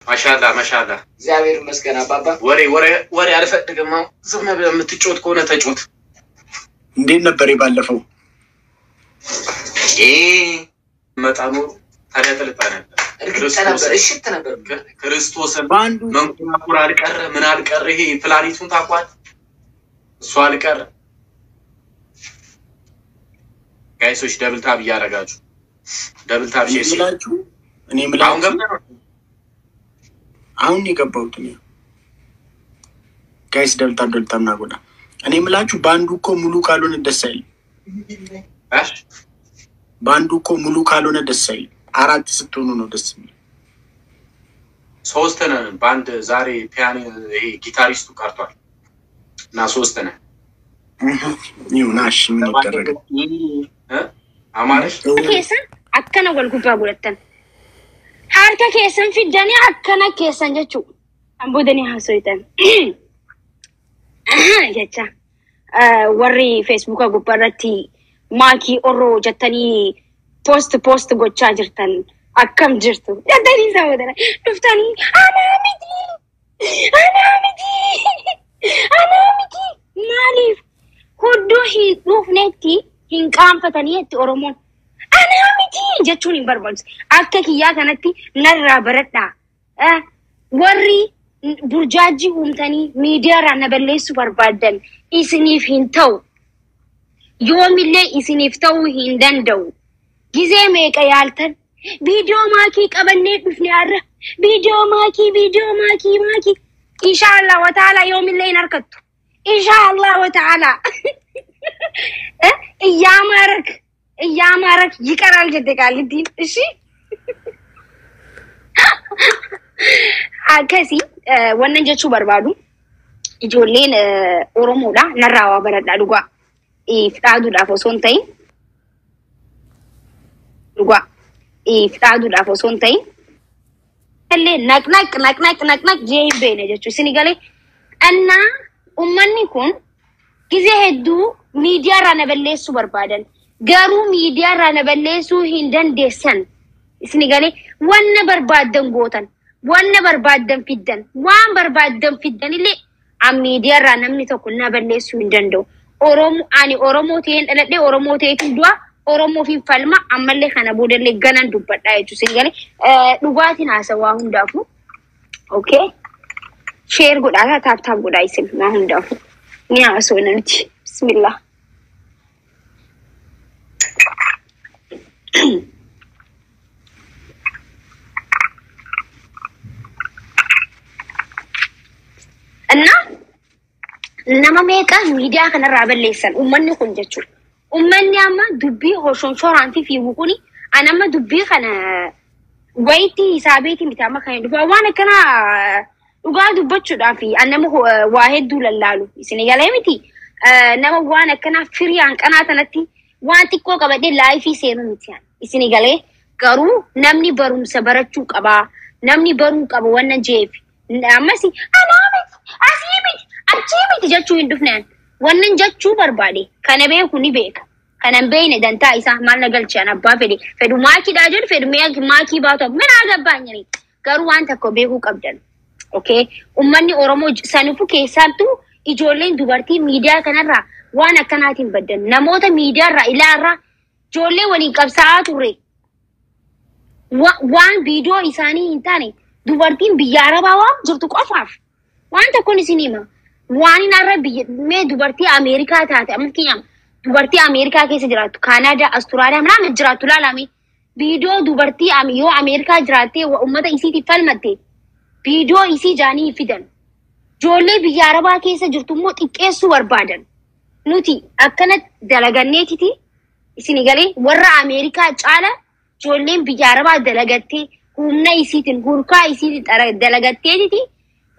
ما شاء الله ما شاء الله زاوير مسكنا بابا وري على فدق ما زعما بمتجوت كونه تجوت እንዴት ነበር ይባለፈው መጣኑ ታዲያ ተልጣና ክርስቶስ ባንዱ መንኩራ አልቀረ ምን አልቀረ ይሄ ፕላኔቱን ታቋል እሱ አልቀረ ጋይሶች ደብል ታብ ያረጋችሁ ደብል ታብ ሼርላችሁ እኔ ምላችሁ አሁን የገባሁት ነው ጋይስ ደብል ታብ ናጎዳ እኔ ምላችሁ ባንዱ እኮ ሙሉ ካልሆነ ደስ አይልም ባንዱ እኮ ሙሉ ካልሆነ ደስ አይልም አራት ስትሆኑ ነው ደስ የሚል ሶስት ነን ባንድ ዛሬ ፒያኖ ይሄ ጊታሪስቱ ቀርቷል እና ሶስት ነን ይውናሽ ምን ይደረግ አማረሽ ከሰን አከነ ወልኩባ ጉለተን ሃርተ ከሰን ፍደኔ አከነ ከሰን ጀቹ አምቦደኔ ሀሶይተን የቻ ወሪ ፌስቡክ ጉባራቲ ማኪ ኦሮ ጀተኒ post gocha jirtan akkam jirtu dadani sawadana duftani ana miti malif huddu hi dufnetti hinqamfatani etti oromon ana miti jechuni barbals akka kiya kanatti narra baradha warri burjaji humtani media ra nabellesu barbadan isinif hintaw yomille isinif taw hindandaw gize meqa yaltan video maki qabane dufne arra video maki inshallah wa taala yawm al-layn arkatu inshallah wa taala እያማረክ ይቀራል ጀደቃል ዲን እሺ አከሲ ወነንጀቹ በርባዱ ijoolleen oromoodha narraawa baradha dhuga iftaadudha fosontai dhuga iftaadudha fosontai alle nak jeebene jechu sinigale anna ummanni kun gize heddu media ranabellesu barbadan garu media ranabellesu hindandesan sinigale wanna barbadan gotan wanna barbadan fiddan wan barbadan fiddan ile am media ranamni to kunna bellesu hindando oromo teen dalade oromo teetin dua oromo fi falma amalle kana bodelle ganan dubbadha jechu sinigale dugatin hasawa hundafu okay share godala tap goda isin ma hundafu niya so nanti bismillah anna nama meqa media kana rabellesan ummanni kun jechu ummanni amma dubbi hoshonshoranti fi wukuni anama dubbi kana wayti hisabeti mitama kan duba wana kana uga dubbachuda fi anama wahedu lallalu isinigale miti nama wana kana firiyan qanatanati wanti ko qabade life seenu mitiyan isinigale garu namni barumsa barachu qaba namni baru qaba wannan jeefi amasi anamit asibit achibit jechu indufnan wannan jechu barbade kana be kuni beka kana beene danta isa malna galchana abba fedu maki dajur fedu maki bato mena gabbanyani garu wanta ko beku qabdan okay ummanni oromo sanufu kesantu ijoolleen dubartii media kanarra wana kanatin baddan namota media ra ilaarra ijoollee waliin qabsaa turre waan video isaanii intane dubartiin biyya arabaa waan jirtu qofaaf wanta kun isinima waan narra biyya me dubartii Ameerikaa taate amkiyam dubartii Ameerikaa keessa jiraatu Canada Australia mana jiraatu laalame video dubartii yoo Ameerikaa jiraate ummata isiiti falmatte video isi jaanii fidan ijoollee biyya arabaa keessa jirtu immoo xiqqeessu barbaadan nuti akkana dalaganneetiti isinigale warra Ameerikaa caala ijoolleen biyya arabaa dalagatte humna isiitin hurkaa isiitin dalagatteetiti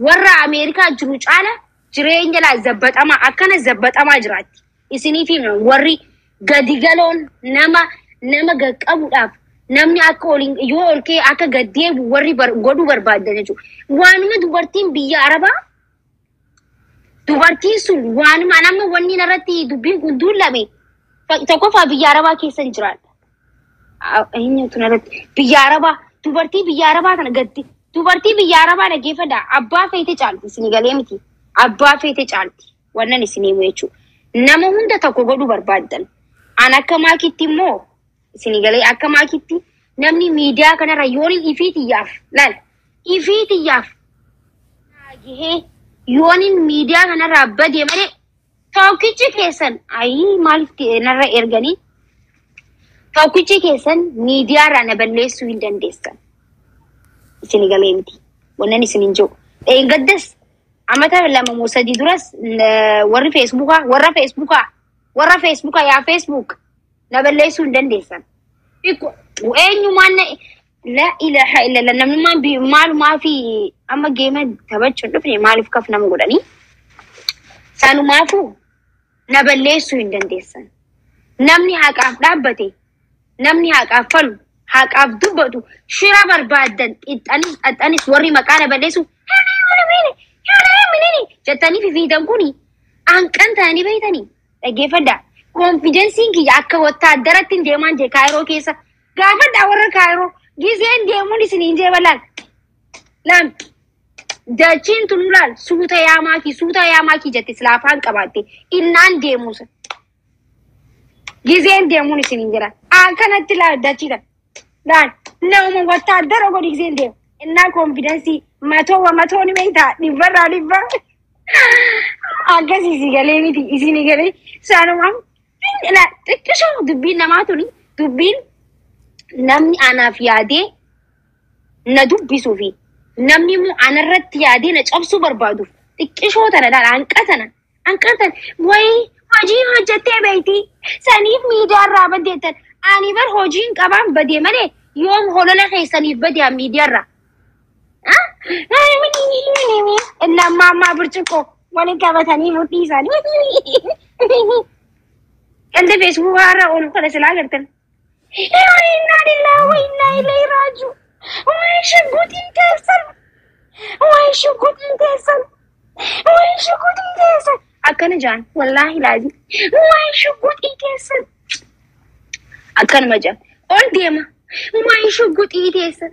warra Ameerikaa jiru caala jireenya la zabbatama akkana zabbatama jiraatti isinii fi warri gadigaloon nama gaqqabuudhaaf namni akka olin yoo olkee akka gaddeebu warri godu barbaadan jechuudha waanuma dubartiin biyya arabaa dubartiin sun waanuma nama wanni narratti dubbiin kun duulame tokkoffaa biyya arabaa keessa jiraadha eenyutu narratti biyya arabaa dubartii biyya arabaa kana gaddi dubartii biyya Arabaa dhageeffadha abbaa feete caalti isin galee miti abbaa feete caalti wannan isin himu jechuudha nama hunda tokko godhu barbaaddan an akka maakitti immoo isin galee akka maakitti namni miidiyaa kanarra yooniin ifiitiyyaaf laal ifiitiyyaaf gahee yooniin miidiyaa kanarra badee malee tokkichi keessan ayi maaliif narra erganii tokkichi keessan miidiyaarraa na balleessuu hin dandeessan isin galee miti wannan isin hin jiru gaddas amata lama musadi duras warra Facebooka yaa Facebook na balleessuu hin dandeessan eenyumaan la ilaha illa namni maalumaa fi amma geema tabachuun dhufne maaliif kaf nama godhanii sanumaafu na balleessuu hin dandeessan namni haqaaf dhaabbate namni haqaaf falu haqaaf dubbatu shira barbaadan xaxanis warri maqaa na balleessu jettanii fifiitan kuni anqan ta'anii beeytanii dhaggeeffadhaa konfidensiin kiyya akka wattaaddaratti deemaan jee kaayiroo keessa gaafadhaa warra kaayiroo giseen deemuun isiniin jee balaan lam dachiin tunulaal suuta yaamaakii jette silaafaan qabaatte innaan deemuusa giseen deemuun isiniin jira akkanatti laal dachiidha laal nama wattaaddara godhi giseen deemu innaa konfidensii matooni beeytaa dhibbarraa dhibba akkasii si galee miti isini galee saanumaan xiqqishoo dubbiin namaa tuni dubbiin namni anaaf yaadee na dubbisuu fi namni immoo anarratti yaadee na cabsuu barbaaduuf xiqqishoo tana dhaan hanqatan wayii hojii hojjettee beektii saniif miidiyaarraa baddeettan ani bar hojiin qabaan badee malee yoom holola keessaniif badee miidiyaarraa Mama bercukup, wanita batani mutih sani. Elde Facebook ara onu kada selagar ten. Inna lillahi wa inna ilaihi raji'un. Wai shugutin tesan. Akan jan, wallahi lazim. Wai shugutin tesan. Akan majan. On dia mah. Wai shugutin tesan.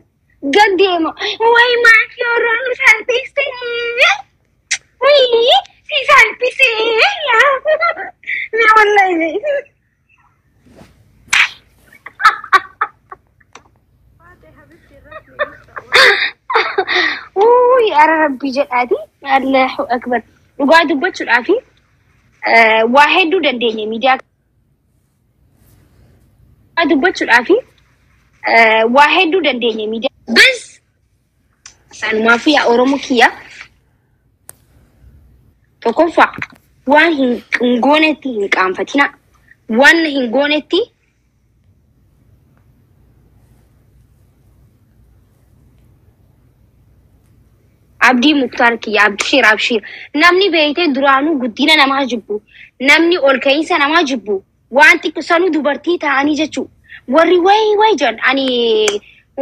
Gademo, why mak orang salpis wih, si salpis ya, memang lagi. Ya Rabbi jadi, Allahu Akbar. Gua tu baca lagi, wahidu dan dia media. Gua tu baca lagi, wahidu dan dia media. Bas san mafia Oromo kia tokkofa waan hingonetti hinqaanfatina waan hingonetti Abdi Mukhtar kia Abshir namni beeyte duraanu guddina namaa jibbu namni ol ka'iinsa namaa jibbu waan xiqqisanu dubartii ta'anii jechuu warri way jan ani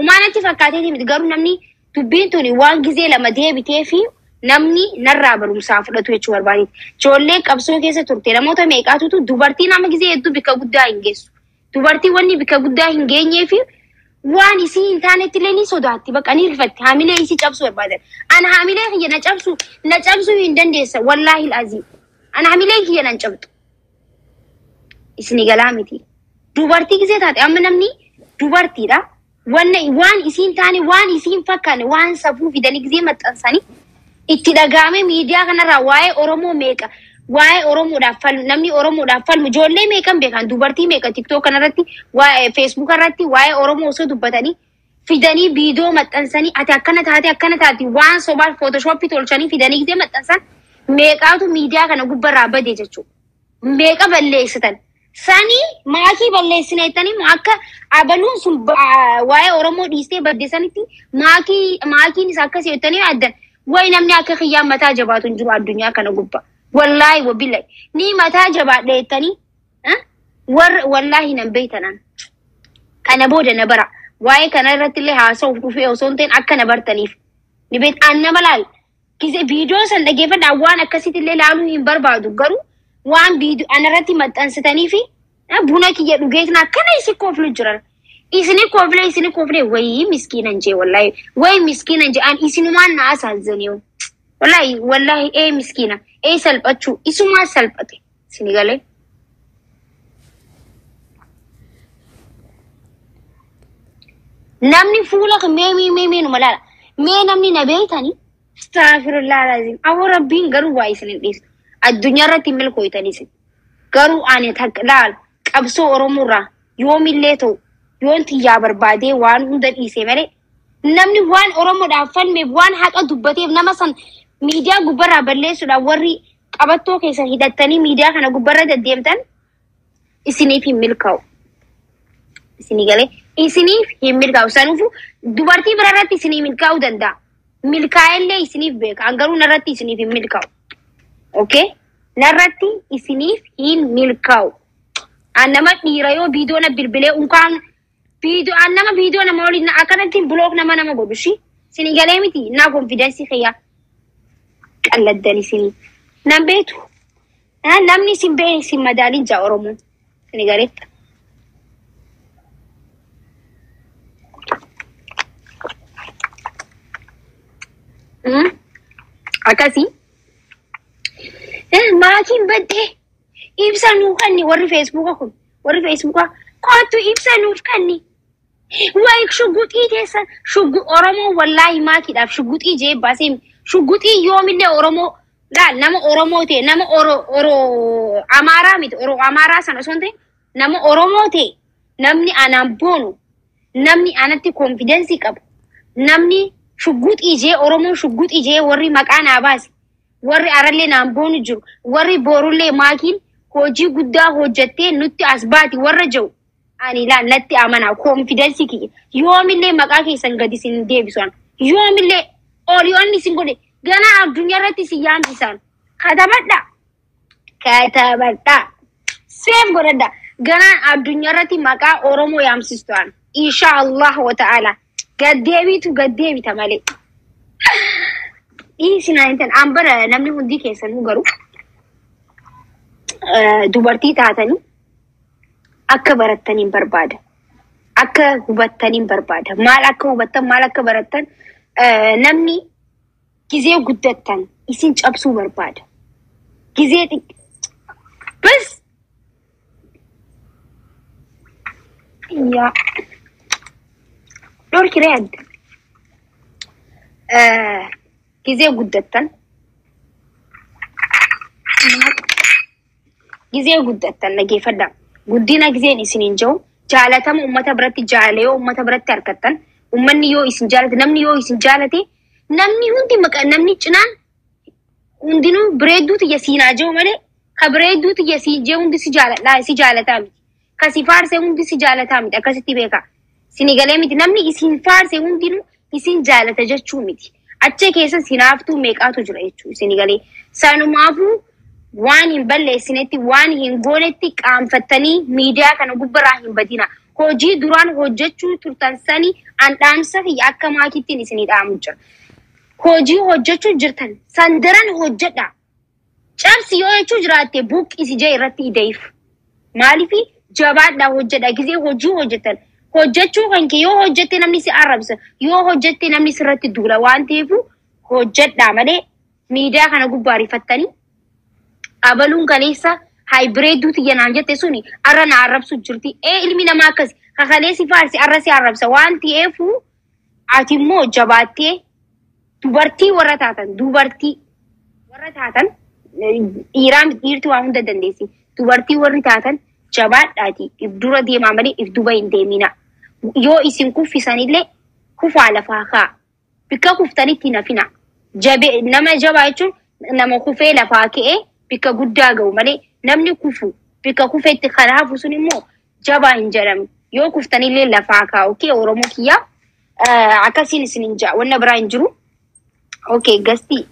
umaanatti fakkaatee miti garuu namni dubbiin tuni waan gizee lama deebitee fi namni narraa barumsaa fudhatu jechuu barbaade. Ijoollee qabsoo keessa turte namoota meeqaatutu dubartii nama gizee hedduu bikka guddaa hin geessu. Dubartii wanni bikka guddaa hin geenyee fi waan isii hin taanetti illee ni sodaatti bakka ni rifatti haamilee isii cabsuu barbaadan. Ana haamilee kiyya na cabsuu hin dandeessa wallaahi al-aziim. Ana haamilee kiyya nan cabxu. Isini galaa miti. Dubartii gizee taate amma namni dubartiidha. Waan isiin taane waan isiin fakkaane waan safuu fidanii gizee maxxansanii itti dhagaame miidiyaa kanarraa waa'ee Oromoo meeqa waa'ee Oromoodhaaf falmu namni Oromoodhaaf falmu ijoollee meeqan beekan dubartii meeqa TikTok kanarratti waa'ee Facebook irratti waa'ee Oromoo osoo dubbatanii fidanii viidiyoo maxxansanii ati akkana taati waan sobaa Photoshop tolchanii fidanii gizee maxxansan meeqaatu miidiyaa kana gubbarraa bade jechuudha. Meeqa balleessitan. Sani maakii balleessineettanii akka abaluun sun waa'ee Oromoo dhiistee baddeessanitti maakiin isa akkasii jettanii addan wayi namni akka kiyyaan mataa jabaatu hin jiru addunyaa kana gubbaa. Wallaahi wabillahi ni mataa jabaadha jettanii wallaahi nan beeytanan. Kana booda na bara waa'ee kana irratti illee haasa'uuf dhufee osoo hin ta'in akka na bartaniif. Ni beet annama laal gizee viidiyoo san dhageeffadhaa waan akkasitti illee laaluu hin barbaadu garuu waan biidu anarratti maxxansitanii fi buna kiyya dhugeetina akkana isi kooflu jiran إسني كوفلي وي مسكينة جي والله وي مسكينة جي أن إسني ما ناس هالزنيو والله إيه مسكينة إيه سلبتشو إسو ما سلبتي سني قالي نمني فولك مي نملا مي نمني نبيتني استغفر الله العظيم أو ربين قروا وايسن إيس الدنيا رتي ملكو يتنيسن قروا أني تك لا أبصو أرمورا يوم الليتو يوم تيجا بربادي وان هندر إيسي مالي نمني وان أرمو دافن مي وان حق دبتي نمسن ميديا غبرة برلي سودا وري أبتو كيسا هيدتني ميديا كنا غبرة دديمتن إسني في ملكو إسني قالي إسني في ملكو سانوفو دوبارتي برارات إسني ملكو دندا ملكايل لي إسني بيك أنغرو نراتي إسني في ملكو أوكي نراتي إسني في ملكو أنا ما نيرايو فيديو بالبلي وكان فيديو أنا ما فيديو أنا مولي أكنت بلوك نما بقولشي سني قالي متي نا كونفيدنسي خيا الله داني سني نبيتو نمني سنبي سن مدالي جاورمو سني قالت أكاسي ما كين بدي إبسا نوكاني وري فيسبوكا وري فيسبوكا كنتو إبسا نوكاني وايك شغوت إيجيسا شغوت أورمو والله ما كده شغوت إيجي باسم شغوت إيه يوم اللي أورمو لا نما أورمو تي نما أورو أمارا ميت أورو أمارا سنة سنتي نما أورمو تي نمني أنا بونو نمني أنا تي كونفيدنسي كاب نمني شغوت إيجي أورمو شغوت إيجي وري مكانا باس وري أرلي نامبونو جو وري بورولي ماكين هوجي قدا هوجتي نتي أسباتي ورجو أني لا نتي أمانا كونفيدنسي كي يوم اللي مكاكي سنغدي سن ديبسون يوم اللي أوليوني سنغدي غانا الدنيا رتي سيام بسان كتابتا سيف غردا غانا الدنيا رتي مكا أورومو يام سيستوان إن شاء الله وتعالى قد ديبي تمالي إيه سناينتن أمبر نمني هندي كيسن هو دوبارتي تاتني أكا برتنين بربادة أكا هبتنين بربادة مال أكا هبتن مال أكا برتن نمني كيزيو قدتن إسين جابسو بربادة كيزيو بس يا دور كريد كيزيو قدتن كيزيو قدتن لقي فدا قدينا كيزين إسنين جو جالتهم أمتا برتي جاليو أمتا برتي أركتن أمني يو إسن جالتي نمني يو إسن جالتي نمني هندي مكان نمني جنان هندينو بريدو تيسينا جو مالي خبريدو تيسين جو هندي سجالة لا سجالة تامي كسفار سه هندي سجالة تامي أكاسيتي بيكا سنغالي ميتي نمني إسن فار سه هندينو إسن جالة تجتشو ميتي أتشي كيسا سنافتو ميكاتو جرأيتشو سنغالي سانو مافو وان ينبلي سنتي وان ينقولتي كام فتني ميديا كانوا جبرا بدينا هوجي دوران هوجتشو ترتنساني أن تامسك يأكل ما كتير سنيد أمجر هوجي هوجتشو جرتن سندران هوجتا شمس يوجتشو جراتي بوك إسي جاي رتي دايف مالي في جواب دا هوجتا كذي هوجي هوجتن هوجتشو كان كيو هوجتي نمني سي عربس يو هوجتي نمني سرتي دولا وان تيفو هوجت دامله ميديا كانوا جباري فتني أبلون كليسا هايبريدو تيجي تسوني أرنا عرب سجرتي إيه إلمينا ماكس خاليسي فارسي أرسي عرب سوان تيفو عتيمو جباتي دوبرتي ورتاتن إيران إيرتو عند دندسي دوبرتي ورتاتن جبات عتي إفدورة دي معملي إفدوبا إنديمينا يو إسمكو في سنيلة كوفا على فاخا بكا كفتاني تنافينا جابي نما جبايتشو نما كوفي لفاكي إيه بيكا قداغو مالي نمني كفو بيكا كفو اتخالها فسوني مو جابا انجرم يو كفتاني لي لفاكا اوكي ورمو كيا عكاسي نسننجا وانا برا انجرو اوكي قستي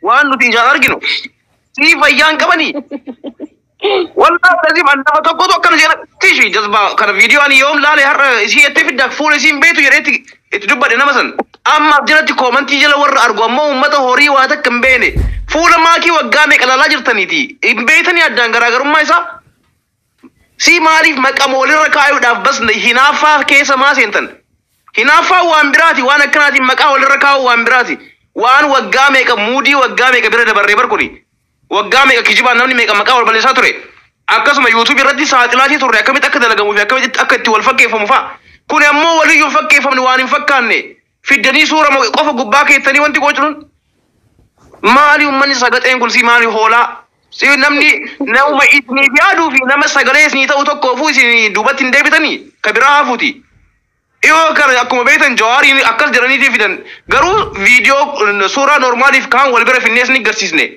وانو تيجا ارجنو سيف ايان كماني والله لازم أن تقول كان جينا تيجي جذبة كان فيديو أنا يوم لا له هر شيء يتفيد فول شيء بيتو يريتي تدوب بدنا مثلا أما جرت كومنت تيجي لور أرجو ما هوري وهذا كم بيني فول ما كي وقامك على لا جرتني تي بيتني أدان غرا ما يسا Si maaliif maqaa walirra kaayuudhaaf bas hinaaffaa keessa maa seentan? Hinaaffaa waan biraati waan akkanaatiin maqaa walirra kaa'u waan biraati. Waan waggaa meeqa muudii waggaa meeqa bira dabarree barkuni. Waggaa meeqa kijibaan namni meeqa maqaa wal balleessaa ture. Akkasuma YouTube irratti saaxilaatii turre akkamitti akka dalagamu fi akkamitti akka itti wal fakkeeffamu fa'a. Kun ammoo waliyyuu fakkeeffamni waan hin fakkaanne. Fiddanii suura qofa gubbaa keettanii wanti gochuun. Maali uummanni sagaxeen kun si maali hoolaa? Si namni nama isiniif yaaduu fi nama sagalee isinii ta'u tokkoofuu isin duubatti hin deebitanii ka biraa hafuuti. Yoo kana akkuma beektan Jawaariin akkas jedhaniitii fidan garuu viidiyoo suuraa normaaliif kaan wal bira finnees ni garsiisne.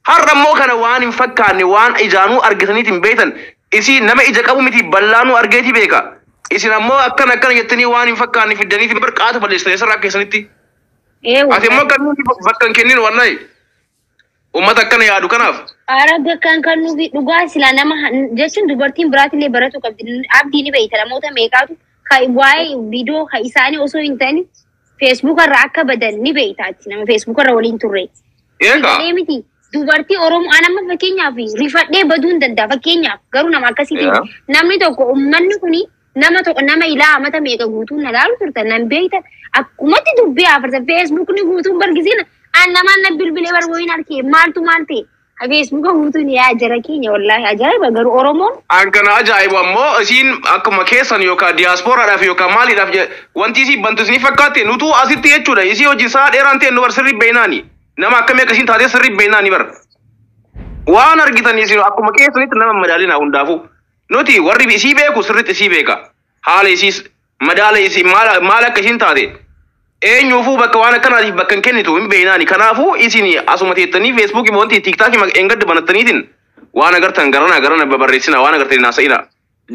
Har'a immoo kana waan hin fakkaanne waan ijaanuu argataniitiin beektan isin nama ija qabu miti ballaanuu argeetii beeka. Isin ammoo akkana jettanii waan hin fakkaanne fiddaniitiin birqaata balleessitanii sarara keessanitti. Ati immoo kanneen bakka hin kennin wallahi. Ummata akkana yaadu kanaaf. Araga kan nuti dhugaa sila nama jechuun dubartiin biraatillee baratu qabdi. Abdii ni beekta namoota meeqaatu waa'ee viidiyoo isaanii osoo hin ta'in Facebook irraa akka badan ni beektaati nama Facebook irra waliin turre. Eegaa. Miti dubartii Oromoo anamma fakkeenyaaf rifadhee baduu hin danda'a fakkeenyaaf garuu nama akkasiiti. Namni tokko uummanni kuni nama tokko nama ilaa amata meeqa guutuun na laalu turtan nan beekta akkumatti dubbii afarta Facebook ni guutuun bargisiina. Annaman na bilbilee barwooyin arke maaltu maalte Facebook guutuun yaa jara keenya wallahi ajaa'iba garuu Oromoon akkana ajaa'ibu ammoo isin akkuma keessan yookaan diiyaaspooraadhaaf yookaan maaliidhaaf wanti isin bantu isin fakkaatte nutu asitti jechuudha isin hojii isaa dheeraan ta'e nu bar sirrii beeynaani nama akkamii akkasiin taatee sirrii beeynaani bar waan argitan isin akkuma keessanitti nama madaalina hundaafu nuti warri isii beeku sirriitti isii beeka haala isiis madaala isii maal akkasiin taate eenyuufuu bakka waan akkanaatiif bakka hin kennitu hin beeynaani kanaafuu isin asuma teettanii Facebook wanti TikTok engadda banattaniitiin waan agartan garana babarreessina waan agartan naasa'ina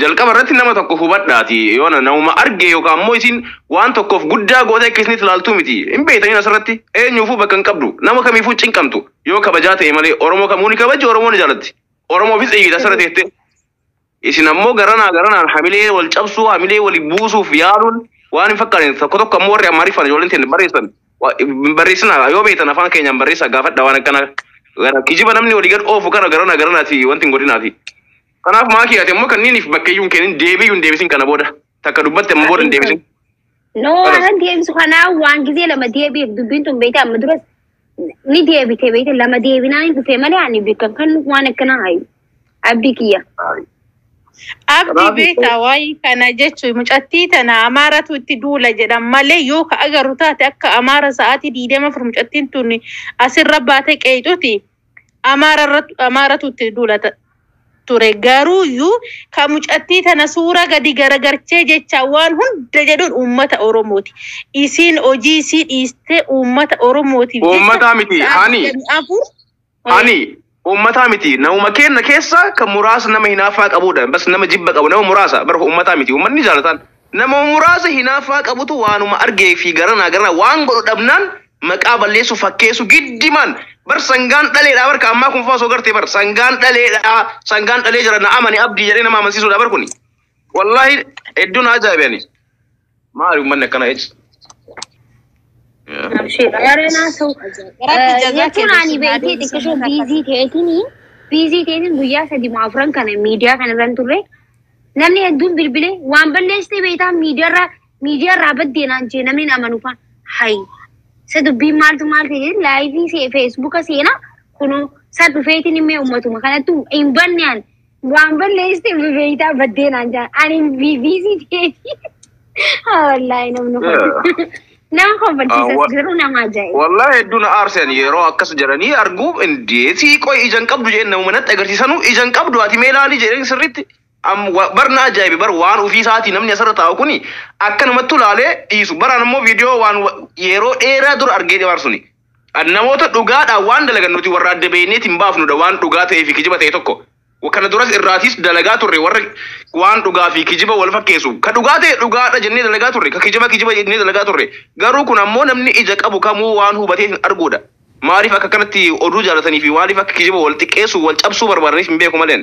jalqaba irratti nama tokko hubadhaati yoona nama arge yookaan ammoo isin waan tokkoof guddaa gootee akkasinitti ilaaltuu miti hin beeytaniin asirratti eenyuufuu bakka hin qabdu nama kamiifuu cinqamtu yoo kabajaa ta'e malee Oromoo kamuu ni kabaji Oromoo ni jaalatti Oromoofis eegita asirra teette isin ammoo garanaan hamilee wal cabsuu hamilee wal buusuuf yaaluun waan hin fakkaanne tokko ammoo warri Amaariffaan ijoolleen ta'e barreessan barreessina yoo beektan afaan keenyaan barreessaa gaafadha waan akkana kijiba namni walii gad oofu kana garanaati wanti hin godhinaati. Kanaaf maakii ati ammoo kanniiniif bakkeeyyuun kennin deebiyyuun deebisin kana booda takka dubbatte ammoo booda hin deebisin. No anan deebisu kanaaf waan gisee lama deebiif dubbiin tun beekte amma duras ni deebite beekte lama deebinaa hin dhufee malee ani beekan kan waan akkana hayu abbi kiyya. Abdi beektaa waa'ee kana jechuun mucattii tana Amaaratu itti duula jedhan malee yoo ka agarru taate akka Amaara sa'aatii 24 mucattiin tun asirra baatee qeecuuti Amaaratu itti duula ture garuu iyyuu ka mucattii tana suura gadi garagarchee jecha waan hunda jedhuun uummata Oromooti. Isiin hojii isii dhiistee uummata Oromootiif uummata miti hani ummata miti nama kenna keessa kan muraasa nama hinaaffaa qabudha bas nama jibba qabu nama muraasa bar ummata miti ummanni jaalatan nama muraasa hinaaffaa qabutu waanuma argee fi garana waan godhu dhabnaan maqaa balleessu fakkeessu giddiman bar sangaan dhaleedha bar ka ammaa kun faasoo gartee bar sangaan dhalee jira na amani abdii jedhee nama amansiisuudha bar kuni wallahi hedduun ajaa'ibani maali ummanni akkana jecha. Yarena so jechuun ani beekte xiqqishoo biizii ta'eetiin guyyaa sadi maafran kana miidiyaa kana irraan turre namni hedduun bilbilee waan balleessitee beektaa miidiyaarraa baddeenaan jee namni amanu faan hayi isa dubbiin maaltu ta'e laayivii feesbuuka seenaa kunu isa dhufeetiin himmee uummatuma kanattu hin banneen waan balleessitee beektaa baddeenaan jaan ani biizii ta'eetiin wallaahi namni nama konfalchiisas garuu nama ajaa'iba. Wallahi hedduun aarsan yeroo akkas jedhanii arguuf indeetii qoy ijan qabdu jedhan nama manatti agarsiisanu ijan qabdu ati mee ilaalii jedheen sirriitti barna ajaa'ibe bar waan ofii isaatii namni asirra taa'u kuni akkanumatti ilaalee dhiisu baraan immoo viidiyoo waan yeroo dheeraa dura argee dhibaarsuni. Namoota dhugaadhaan waan dalagan nuti warra adda beeyneetiin baafnudha waan dhugaa ta'ee fi kijiba ta'e tokko. Kana duras irraatis dalagaa turre warra waan dhugaa fi kijiba wal fakkeessu ka dhugaa ta'e dhugaadha jennee dalagaa turre ka kijiba jennee dalagaa turre garuu kun ammoo namni ija qabu kamuu waan hubatee hin arguudha maaliif akka kanatti oduu jaalatanii fi maaliif akka kijiba wal xiqqeessu wal cabsuu barbaadaniif hin beeku maleen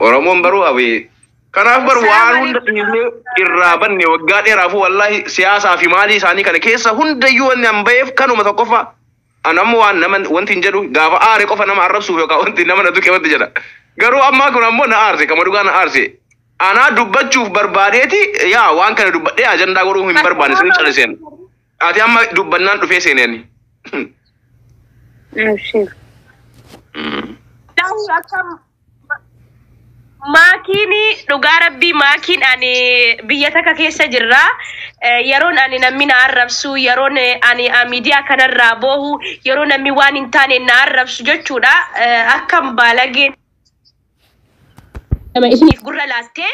Oromoon baruu abee kanaaf bar waan hunda irraa banne waggaa dheeraafu wallahi siyaasaa fi maalii isaanii kana keessa hundayyuu wanni an baheef kanuma tokkoffaa anammoo waan nama wanti hin jedhu gaafa aare qofa nama arrabsuuf yookaan wanti nama na tuqe wanti jedha Garuu ammaa kun ammoo na aarse kama dhugaa na aarse. Anaa dubbachuuf barbaadeeti yaa waan kana dubbadhee ajandaa godhuu hin barbaanne sirrii calliseen. Ati amma dubbannaan dhufee seeneeni. Maakini dhugaa rabbii maakiin ani biyya takka keessa jirra. Yeroon ani namni na arrabsu yeroon ani miidiyaa kanarraa boohu yeroo namni waan hin taane na arrabsu jechuudha. Akkam baalageen nama isiniif gurra laattee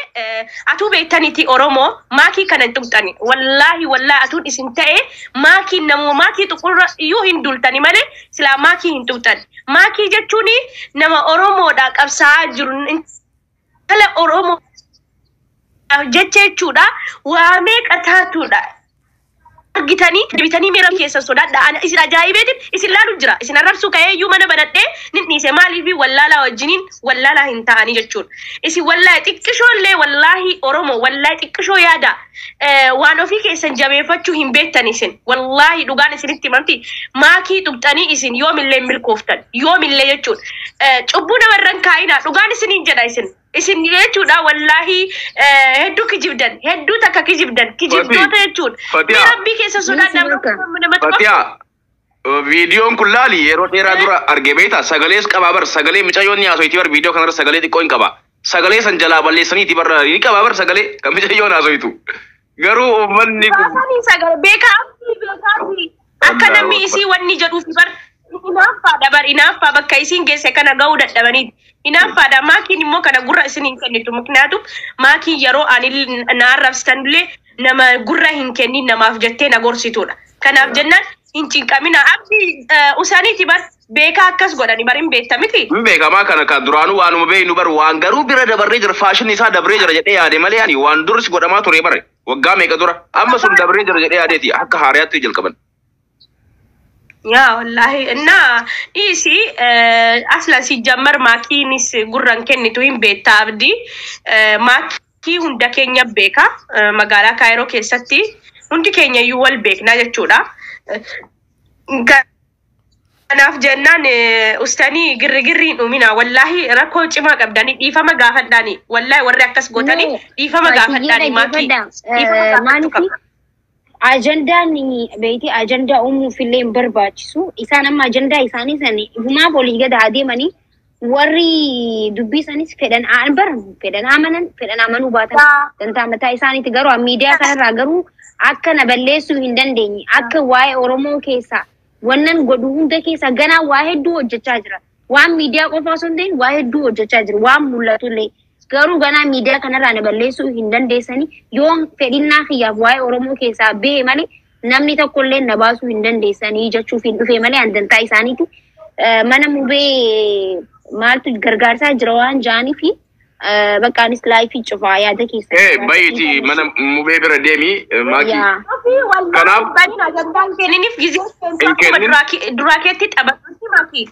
atuu beektaniiti Oromoo maakii kana hin tuqxani. Wallaahi atuun isin ta'e maakii namoo maakii tuqurra iyyuu hin dultani malee silaa maakii hin tuqxani. Maakii jechuun nama Oromoodha qabsaa'aa jiru kala Oromoo jechuudha waa meeqa taatuudha. Argitanii dibitanii meeram keessa sodaadha. Ana isin ajaa'ibeetiin isin laalu jira. Isin arrabsuu ka'ee iyyuu mana banadhee nin dhiise maaliif wallaalaa wajjiniin wallaalaa hin ta'anii jechuudha. Isin wallaahi xiqqishoollee wallaahi Oromoo wallaahi xiqqishoo yaada. Waan ofii keessan jabeeffachuu hin beektan isin. Wallaahi dhugaan isinitti himanti maakii tuqxanii isin yoomillee milkooftan. Yoomillee jechuudha. Cubbuu namarran kaa'inaa dhugaan isiniin jedha isin. Isin jechuudha wallaahi hedduu kijibdan hedduu takka kijibdan kijibdoota jechuudha. Rabbii keessa sodaadha. Fatiyaa viidiyoon kun laali yeroo dheeraa dura arge beektaa sagalees qabaa bar sagalee mucayyoon haasoyti bar viidiyoo kanarra sagalee xiqqoo hin qaba. Sagalee san jalaa balleessaniiti bar ni qabaa bar sagalee kan mucayyoon haasoytu. Garuu uummanni kun sagalee beekaati akka namni isii wanni jedhuufi bar inaaffaadha bar inaaffaa bakka isiin geesse kana ga'uu dadhabaniiti. Inaaffaadha maakiin immoo kana gurra isin hin kennitu muknaatu maakiin yeroo ani na arrabsitanillee nama gurra hin kennin namaaf jettee na gorsituudha. Kanaaf jennaan hin cinqamina abdii usaaniiti bar beekaa akkas godhani bar hin beekta miti. Hin beekamaa kana kan duraanuu waanuma beeynu bar waan garuu bira dabarree jira faashinni isaa dabree jira jedhee yaade malee ani waan duris godhamaa ture bare waggaa meeqa dura amma sun dabree jira jedhee yaadeeti akka haariyaatti jalqaban. Ya wallahi እና ኢሲ አስላ ሲጀመር ማኪኒስ ጉራን ከኒቱ ሂምቤታ አብዲ ማኪ ሁንዳ ኬኛ ቤካ መጋላ ካይሮ ኬሰቲ ሁንዲ ኬኛ ዩወል ቤክና ጀቹዳ ከናፍ ጀናን ኡስታኒ ግርግሪ ኑሚና ወላሂ ረኮ ጭማ ቀብዳኒ ዲፈማ ጋፈዳኒ ወላሂ ወሬ አከስ ጎተኒ ዲፈማ ጋፈዳኒ ማኪ ማንቲ አጀንዳን በይቲ አጀንዳ ፊሌን በርባችሱ ኢሳንም አጀንዳ ኢሳኒ ሰኒ ሁማ ፖሊገዳ አዴመኒ ወሪ ዱቢ ሰኒስ ፈደን አንበር ፈደን አመኑ ባታ ተንታ መታ ኢሳኒ ትገሩ ሚዲያ ካራ ገሩ አከነ በሌሱ እንደንደኝ አከ ዋይ ኦሮሞ ኬሳ ወነን ጎዱ ሁንደ ኬሳ ገና ዋሄዱ ወጀቻ ጅራ ዋን ሚዲያ ቆፋሶ እንደኝ ዋሄዱ ወጀቻ ጅራ ዋን ሙላቱለ ገሩ ገና ሚዲያ ከነራ ነበሌሱ እንደንደሰኒ ዮን ፈዲና ኺያ ዋይ ኦሮሞ ኬሳ ቤ ማሊ namni tokkollee nabaasu hin dandeessanii jechuuf hin dhufe malee andantaa isaaniiti mana mubee maaltu gargaarsaa jira waan jaaniifi bakka anis laayifii cufaa yaada keessa bayti mana mubee bira deemi maaki kanaaf ajandaan kenniniif gizee duraakeetti taphatatti maaki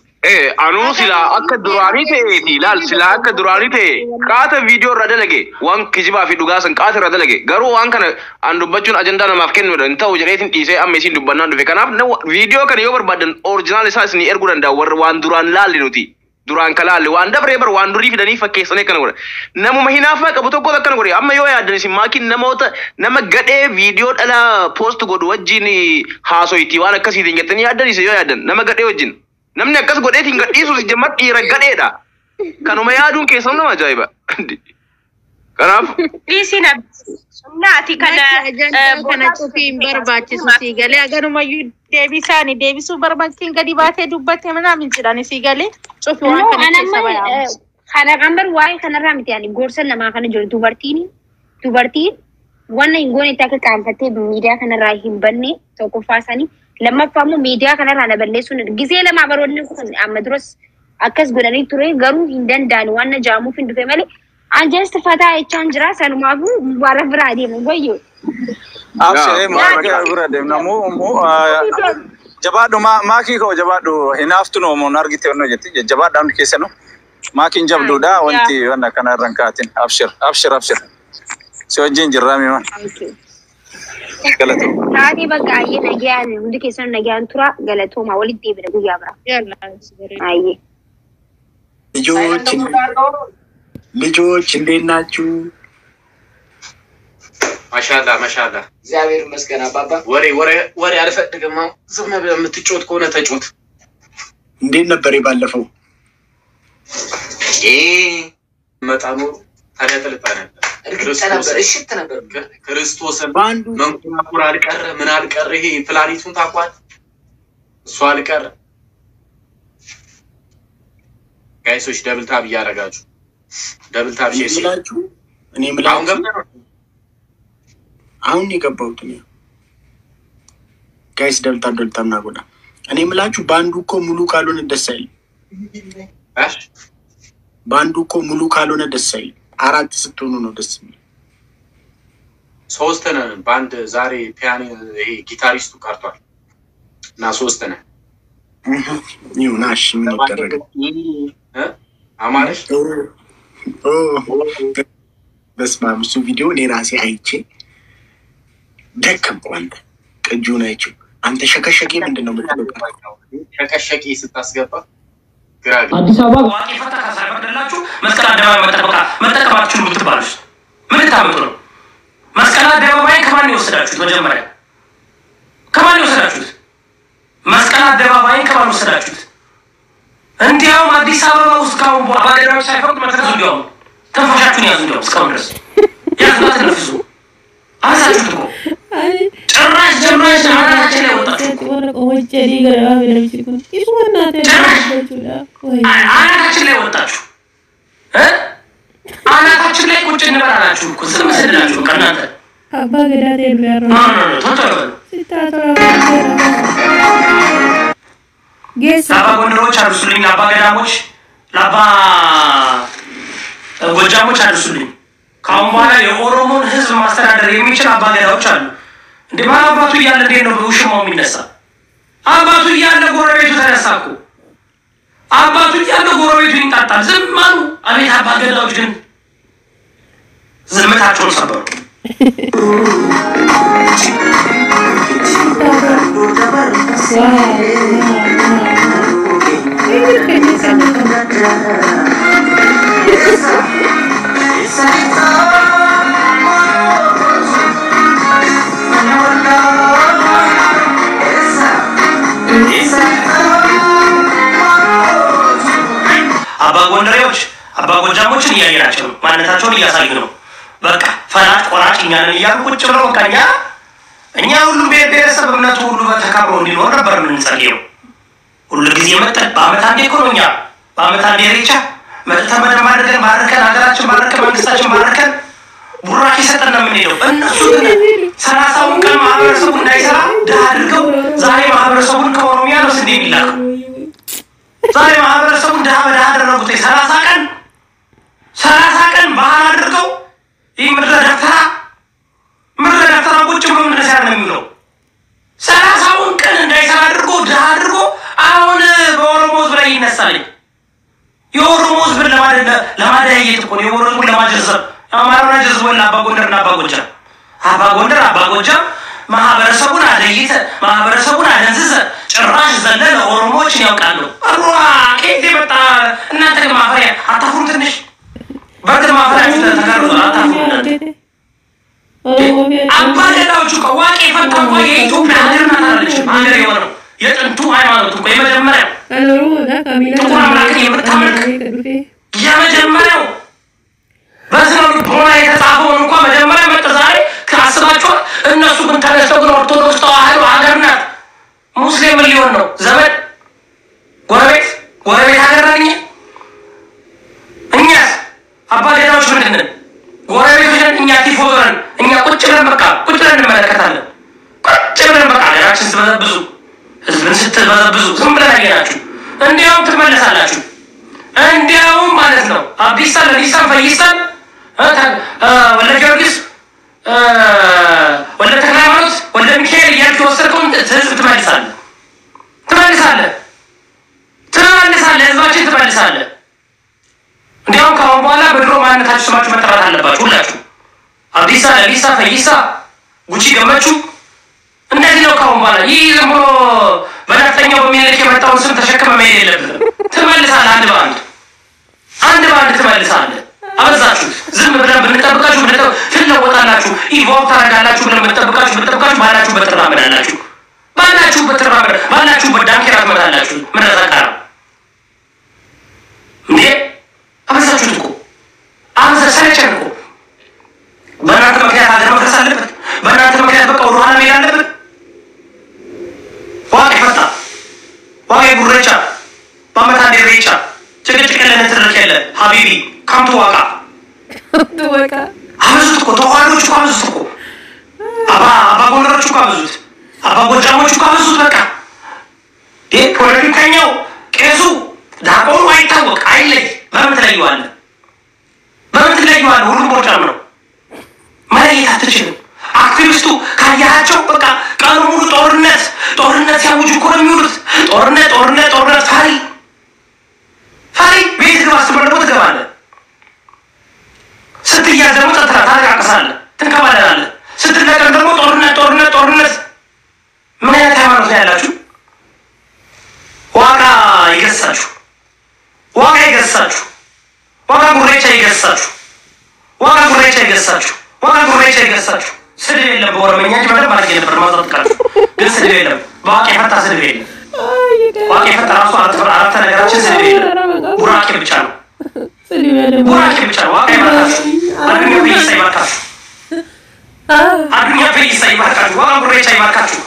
anuu sila akka duraanii ta'eeti laal sila akka duraanii ta'e qaata viidiyoo irra dalage waan kijibaa fi dhugaasan qaata irra dalage garuu waan kana an dubbachuun ajandaa namaaf kennudha hin ta'u jedheetiin dhiisee amma isiin dubbannaan dhufe kanaaf viidiyoo kana yoo barbaadan orijinaal isaa isin erguu danda'a warra waan duraan laalli nuti duraan kalaalle waan dabree bar waan durii fidanii fakkeessanii kana godhe namuma hinaafaa qabu tokko akkana godhe amma yoo yaaddan isin maakiin namoota nama gadhee viidiyoo dhala poost godhu wajjin haasoyti waan akkasiitiin jettanii yaaddan isa yoo yaaddan nama gadhee wajjin namni akkas godheetiin gadhiisu jammat dhiira gadheedha kanuma yaaduun keessan nama ajaa'iba kanaaf dhiisina naati kana cufiin barbaachisu si galee agarumayyuu deebisuu barbaachiin gadi baatee dubbatte manaamin jedhani si galee cufi waan kana keessa bayaa kana gambar waa'ee kanarraa miti yaani gorsa namaa kana jiru dubartiin wanna hin goone akka qaanfattee miidiyaa kanarraa hin banne tokkoffaasanii lammaffaa immoo miidiyaa kanarraa na balleessuun gizee lama baroonni kun amma duras akkas godhanii ture garuu hin danda'an waan na jaamuuf hin dhufe malee anjeest fataa jechaan jira sanumaafu warra biraa deemu wayyo maakii bira deemnamu jabaadhu maakii koo jabaadhu hinaaftu no mon argite onno jetti jabaadhaan keessa no maakiin jabduudha wanti wanna kana irraan kaatin abshir si wajjin jirraami man galatoo taati bakka ayyee nagayaan hundi keessan nagayaan tura galatooma walitti deebina guyyaa biraa yalla ayyee ልጆች እንዴት ናችሁ? ማሻአላ ማሻአላ እግዚአብሔር ይመስገን። አባባ ወሬ አልፈልግም። ዝም ብለህ የምትጮት ከሆነ ተጮት። እንዴት ነበር ባለፈው? መጣኑ ታዲያ ተልጣ ነበር። እሽት ነበር። ክርስቶስን መንኩራኩር አልቀረ ምን አልቀረ። ይሄ ፕላኔቱን ታቋል እሱ አልቀረ። ጋይሶች ደብል ታብ እያደረጋችሁ ደብል ታብ ሼርላችሁ። እኔ ምላችሁ አሁን የገባሁት ነው ጋይስ። ደብል ታብ ናጎዳ። እኔ ምላችሁ ባንዱ እኮ ሙሉ ካልሆነ ደስ አይልም። ባንዱ እኮ ሙሉ ካልሆነ ደስ አይልም። አራት ስትሆኑ ነው ደስ የሚል። ሶስት ነን ባንድ። ዛሬ ፒያኖ ይሄ ጊታሪስቱ ቀርቷል እና ሶስት ነን። ይሁናሽ ምን ይደረጋል? አማርሽ በስመ አብ። እሱ ቪዲዮ እኔ ራሴ አይቼ ደከምኩ። አንተ ቅጁን አይቼው አንተ ሸከሸቂ ምንድን ነው የምትለው? ሸከሸቂ ስታስገባ አዲስ አበባ ዋቂ ፈታ ካሳይፈርደላችሁ መስቀል አደባባይ መጠቀማችሁን ብትባሉስ ምን ልታመጡ ነው? መስቀል አደባባይ ከማን ይወስዳችሁት? መጀመሪያ ከማን ይወስዳችሁት? መስቀል አደባባይ ከማን ወሰዳችሁት? እንዲያውም አዲስ አበባ ውስጥ ካሁን ባለዳዎች ሳይፈቅዱ መተከዙ እንዲያውም ተንፈሻችሁን ያዙ። እንዲያውም እስካሁን ድረስ ያዙና ተነፍሱ። አነሳችሁት እኮ ጭራሽ አናታችን ላይ ወጣችሁ እኮ። አናታችን ላይ ወጣችሁ። አናታችን ላይ ቁጭ እንበላላችሁ እኮ ዝም ስንላችሁ ከእናንተ ለአባ ጎንደሮች አድርሱልኝ፣ ለአባ ገዳሞች፣ ለአባ ጎጃሞች አድርሱልኝ። ከአሁን በኋላ የኦሮሞን ሕዝብ ማስተዳደር የሚችል አባ ገዳዎች አሉ። እንደ አባቱ እያለ እንዴት ነው በውሽማው የሚነሳ? አባቱ እያለ ጎረቤቱ ተነሳ እኮ። አባቱ እያለ ጎረቤቱ ይንጣጣል። ዝም አሉ። አቤት አባ ገዳዎች ግን ዝምታቸውን ሰበሩ። አባ ጎንደሬዎች አባ ጎጃሞችን እያየናቸው ነው። ማንነታቸውን እያሳዩ ነው። በቃ ፈላጭ ቆራጭ እኛ ነን እያሉ ቁጭ ብለው እኛ ሁሉም ብሔረሰብ እምነቱ ሁሉ በተከብሮ እንዲኖር ነበር የምንጸልየው። ሁሉ ጊዜ መጠን በአመት አንዴ እኮ ነው። እኛ በአመት አንዴ ሬቻ መጥተን በደንብ አድርገን ባርከን ሀገራችን ባርከን መንግስታችን ባርከን ቡራኬ ሰጠን ነው የምንሄደው። እነሱ ግን 30ውን ቀን ማህበረሰቡ እንዳይሰራ ድሃ አድርገው ዛሬ ማህበረሰቡን ከኦሮሚያ ነው ስንዴ የሚላከው። ዛሬ ማህበረሰቡን ድሃ በድሃ አደረጉት። 30 ቀን ባህል አድርገው ይህ ምድረ ደፍተራ ቁጭ ብሎ ምንድን ነው የሚለው 30ውን ቀን እንዳይሰራ አድርጎ ድሃ አድርጎ አሁን በኦሮሞ ህዝብ ላይ ይነሳልኝ። የኦሮሞ ህዝብን ለማደያየት እኮ ነው። የኦሮሞ ህዝብን ለማጀሰብ አማራና ጀዝቦና አባ ጎንደርና አባ ጎንደር አባ ጎጃም ማህበረሰቡን አደይተ ማህበረሰቡን አደንዝዘ ጭራሽ ዘለለ ኦሮሞዎችን ያውቃሉ። አሩዋ ከየት የመጣ እናንተ ግን ማፈሪያ አታፍሩም? ትንሽ በግር ማፈሪያ ተጋሩ አታፍሩም? አባ ገዳዎቹ ከዋቄ ፈታ እኮ የኢትዮጵያ ሀገር ናት አላለችም። ሀገር የሆነው የጥንቱ ሃይማኖት እኮ የመጀመሪያው ጥቁር አምላክን የምታመልክ የመጀመሪያው በስነ ልቦና የተጻፈውን እንኳ መጀመሪያ መጣ። ዛሬ ካስባችኋል። እነሱ ግን ተነስተው ግን ኦርቶዶክስ ተዋህዶ ሀገር ናት። ሙስሊም ሊሆን ነው ዘመድ ጎረቤት ሀገር ናት። እኛስ አባ ገዳዎች ምንድን ነን? ጎረቤቶች ነን። እኛ ቲፎዞ ነን። እኛ ቁጭ ብለን እንመለከታለን። ቁጭ ብለን በቃ ሀገራችን ስትበዘብዙ ህዝብን ስትበዘብዙ ዝም ብለን አየናችሁ። እንዲያውም ትመለሳላችሁ። እንዲያውም ማለት ነው አብዲሳ ለሊሳ ፈይሳን ወለ ጊዮርጊስ ወለ ተክለ ሃይማኖት ወለ ሚካኤል እያልክ የወሰድከውን ህዝብ ትመልሳለህ። ህዝባችን ትመልሳለህ። እንዲያውም ከአሁን በኋላ በድሮ ማንነታችሁ ስማችሁ መጠራት አለባችሁ ሁላችሁ። አብዲሳ ለሊሳ ፈይሳ ጉቺ ገመቹ እንደዚህ ነው ከአሁን በኋላ። ይህ ዝም ብሎ በነፍጠኛው በሚልክ የመጣውን ስም ተሸክመ መሄድ የለብንም። ትመልሳለህ አንድ በአንድ እንድትመልሳለህ አበዛችሁ። ዝም ብለን ብንጠብቃችሁ ትለወጣላችሁ፣ ኢቮልቭ ታደርጋላችሁ ብለን ብንጠብቃችሁ ባላችሁበት ትራመዳላችሁ፣ ባላችሁበት ዳንኪራ ትመጣላችሁ። ምን ተሰካራ እንዴ? አበዛችሁት እኮ ሰለቸን እኮ። በእናንተ ምክንያት ሀገር መፍረስ አለበት። በእናንተ ምክንያት በቃ ወደኋላ መሄድ አለበት። ዋቄ ፈታ ዋቄ ጉሬቻ በአመት አንዴ ሬቻ ጭቅጭቅ የለን ትርክ የለ ሀቢቢ ካምቱ ዋቃ አበዙት እኮ ተዋህዶች እኮ አበዙት እኮ አባ ጎንደሮች እኮ አበዙት፣ አባ ጎጃሞች እኮ አበዙት። በቃ ፖለቲከኛው ቄሱ ዳቆኑ አይታወቅ አይለይ። በምን ትለየዋለህ? ሁሉም ቦጫም ነው፣ መለየት አትችልም። አክቲቪስቱ ካያቸው በቃ ቀኑ ሙሉ ጦርነት ሲያውጁ እኮ ነው የሚውሉት። ጦርነት ፈሪ ቤት ግባ ስትባል ደግሞ ትገባለህ። ስትያዝ ደግሞ ታለቃቅሳለህ፣ ትንከባለላለህ። ስትለቀም ደግሞ ጦርነት። ምን አይነት ሃይማኖት ነው ያላችሁ? ዋጋ ይገሳችሁ፣ ዋጋ ጉሬቻ ይገሳችሁ። ስድብ የለም በኦሮምኛ እንጂ በደንብ አድርጌ ነበር ማውጣት ግን ስድብ የለም። በዋቄ ፈታ ስድብ የለም። ዋቄ ፈታ ራሱ አረፍተ ነገራችን ስድብ የለም። ቡራኬ ብቻ ነው። ዋቄ ይባርካችሁ፣ አዱኛ ፔይሳ ይባርካችሁ፣ ዋጋ ጉሬቻ ይባርካችሁ።